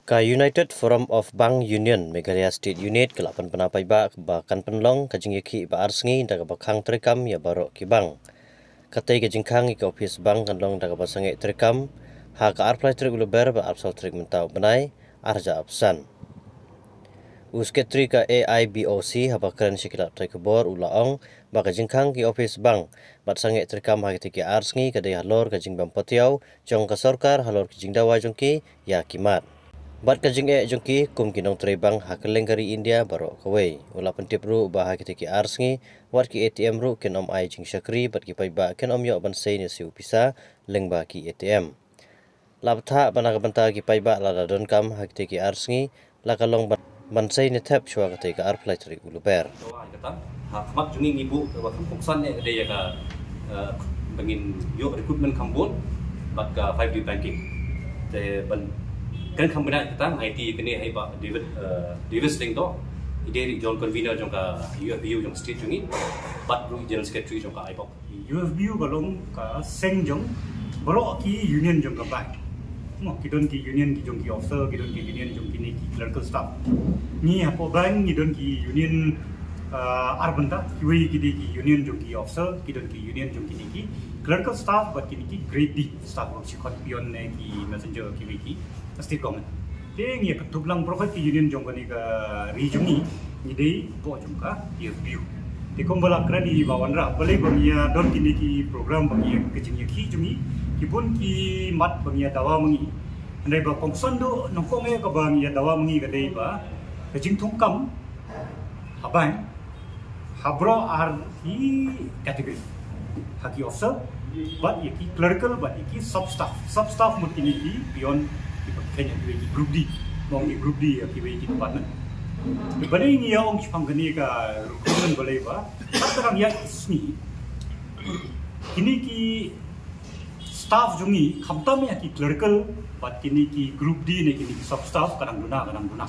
Ka United Forum of Bank Union Meghalaya State Unit kelapan penapai ba bahkan penlong kajing yaki ba arsngi daga bakang terekam ya barok ki bang. Katai kajing kang ke office bank kanlong daga basange terekam ha ka arplay trek uluber ba arpsal trek mentau benai arja absan. Usketri ka AIBOC haba keren sikilat trai kebor ulaong ba kajing kang ki office bank bat sange terekam ha ki arsngi kadai halor kajing bang potiau jong ka sarkar halor kajing dawa jongki ya kimat. Bat kajing jongki kum kinong trebang hakeleng kari India baro kawai ula pentip ru bah kitiki arsngi wat ki ATM ru ken om ai jing syakri bat ki pai ba ken om yo ban sei ne siu pisa leng ba ki ATM labtha bana ka banta ki pai ba la don kam hakitiki arsngi la kalong ban sei ne thap chwa ka te ka ar flight ri ulu ber ha mak jungi ngibu wa khuksan ne de ya ka bangin yo recruitment kambon bat ka 5D banking te ban kan kambana kita IT kene hai ba David Sling to ide John convener jong ka UFBU jong state jungi bat ru general secretary jong ka IPOC UFBU galong ka seng jong baro ki union jong ka bank mo kidon ki union ki jong ki officer kidon ki union jong ki ni ki clerical staff ni apo bank kidon ki union arbanta kiwi ki union jong ki officer kidon ki union jong ki ni ki clerical staff bat ki ni ki grade D staff of chikot pion ne ki messenger kiwi ki state government te ngi ka tublang profit ki union jong ni ka region ni dei po jong ka UFBU te kombala krani bawanra bale bangya don ki ni ki program bangya ke jing ki jungi ki bun ki mat bangya dawa mangi andai ba kongson do nongkong e ka bangya dawa mangi ka dei ba ke jing thongkam habang habro ar hi category haki officer but ki clerical but ki sub staff mutini ki beyond Kenya ki group D mong ki group D ki ki department bale ni ya ong chipang gani ka recruitment bale ba satrang ya isni kini ki staff jungi khamta me ki clerical but kini ki group D ne kini sub staff kanang duna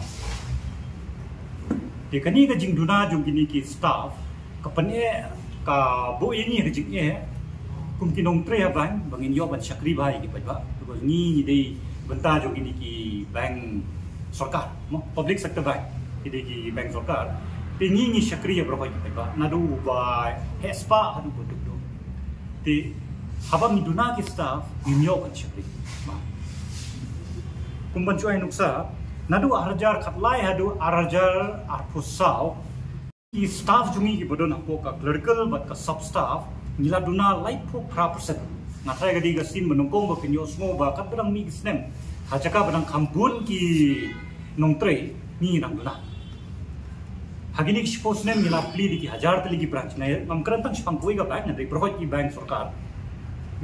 de kani ka jing duna jung kini ki staff kapane ka bo ini ka jing e kum kinong tre ban bangin yo ban syakri bai ki ba because ni dei benta jo gini ki bank sarkar mo public sector bank kide ki bank sarkar tingi ni syakri ya berapa ki ba nadu ba hespa hadu boduk do ti habam ni duna ki staff nimyo kan syakri ma kumban chuai nuksa nadu arjar khatlai hadu arjar arpusau ki staff jungi ki bodon apo ka clerical but ka sub staff nila duna laipo pra% natai gadi gasin menungkong bakin yo semua bakat berang mi gisnem hajaka berang kampun ki nongtre ni nang duna hagini ki suppose nem nila pli di ki hajar tali ki branch na mam kerantang sipang koi ga bank na dei prohot ki bank sarkar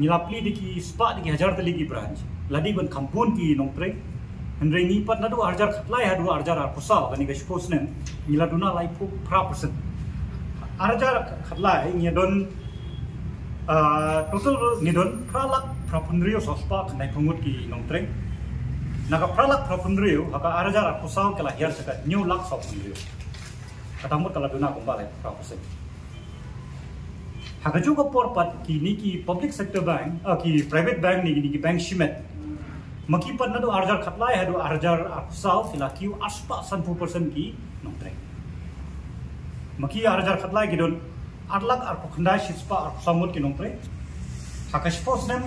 nila pli di ki spa di ki hajar tali ki branch ladi ban kampun ki nongtre hendrei ni pat na do hajar khatlai hadu hajar pusau gani ga suppose nem nila duna laipo pra% hajar khatlai ni don total nidon pralak prapunrio sospa kanai pungut ki nongtreng naga pralak prapunrio haka arajar pusau kala hiar saka new lak sopunrio katamut kala duna kumbale prapusen haka juga porpat ki ni ki public sector bank ki private bank ni ki bank shimet maki pat nado arajar khatlai hadu arajar pusau kala kiu aspa 100% ki nongtreng maki arajar khatlai ki don arlak ar pokhnda shispa ar samut ki nongtre hakashpos nem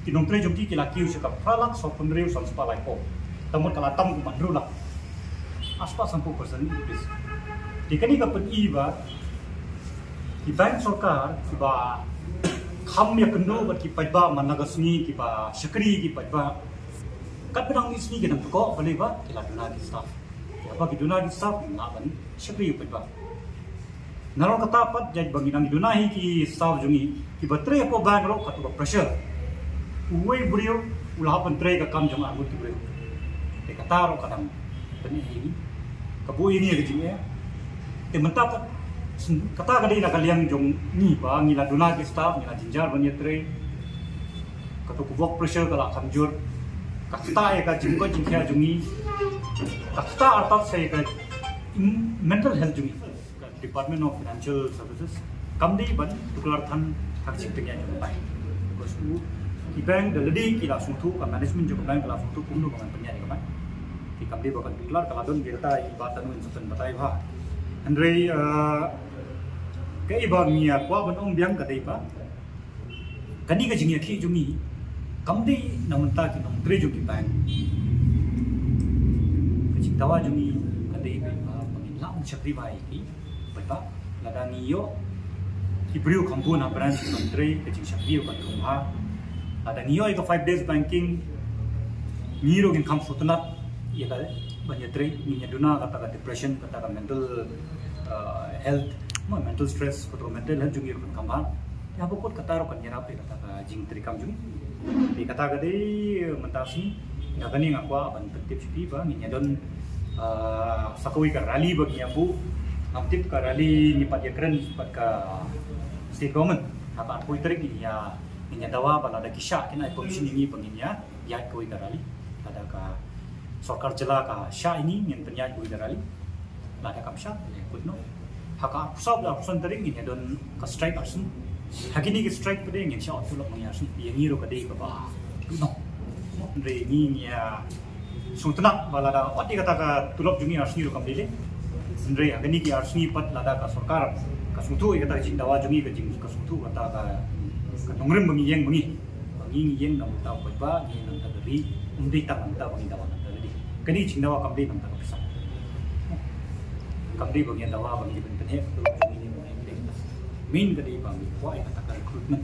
ki nongtre jumti ki laki usaka pralak sopundriu sanspa laipo tamut kala tam ku mandrula aspa 100% is dikani ka pen iba ki bank sarkar ki ba kham ya kendo ba ki paiba managasni ki ba shakri ki paiba kadang isni ki nang ko bale ba ki la duna ki staff apa ki duna ki staff na ban shakri paiba narong katapat jadi bagi nang dunahi ki staff jungi ki batre po bang ro katu pressure uwe brio ulah pentre ka kam jong angut ki brio te kata ro kadang tani ini kabu ini ke jinge te mentap kata ka dei na kaliang jong ni ba ngila duna ki staff ngila jinjar bani tre katu ku work pressure kala kamjur kata ka jingko jingkha jungi kata artat sai ka mental health jungi Department of Financial Services kamdi ban tuklar than hak chik tengya jong bai because ki bank the lady ki la sungtu ka management jong bank la sungtu kumdu ka penya ni ka Di kamdi bakan piklar kaladon kita ibat anu insutan batai bah. Andre ke iba mia kwa ban biang ka dei ba. Kani ka jingya ki jungi kamdi namanta ki nom tre jungi bang. Ka jing tawa jungi ka dei ba pangin lang chakri ba ki ba ladani yo ki brio kampu na branch nom tre ka jing chakri ba tumha. Ladani yo ka 5 days banking ngiro gin kam sutunat ya kan banyak trik minyak duna kata depression kata mental health mental stress kata mental health juga kan kamar ya pokok kata rokan nyerap kata jing trikam juga di kata gede mentasi nggak kani ngakwa ban tetip sih ba minyak don sakui ka rally bagi abu amtip ka rally nyipat ya keren nyipat ka state government kata aku trik ini ya minyak dawa bala ada kisah kena komisi ini penginnya ya kui ka rally ada ka Sorkar jela ka sya ini yang ternyata gue darali lada kam sya kutno haka pusab la pusan tering ini don ka strike arsun hakini ki strike pede ngin sya tulok mangya arsun yang ngiro ka dei ba no re ni nya sutna balada oti kata ka tulok jungi arsun ro kam dele re hakini ki arsun pat lada ka sorkar ka sutu kata jing dawa jungi ka jing ka sutu kata ka nongren bangi yang nam ta ba ni nam ta dari undi ta nam ta bangi dawa kini cina wa kamdi nang takap pisang kamdi bagian dawa bagi penting tu ini min kadi bagi kuai kata recruitment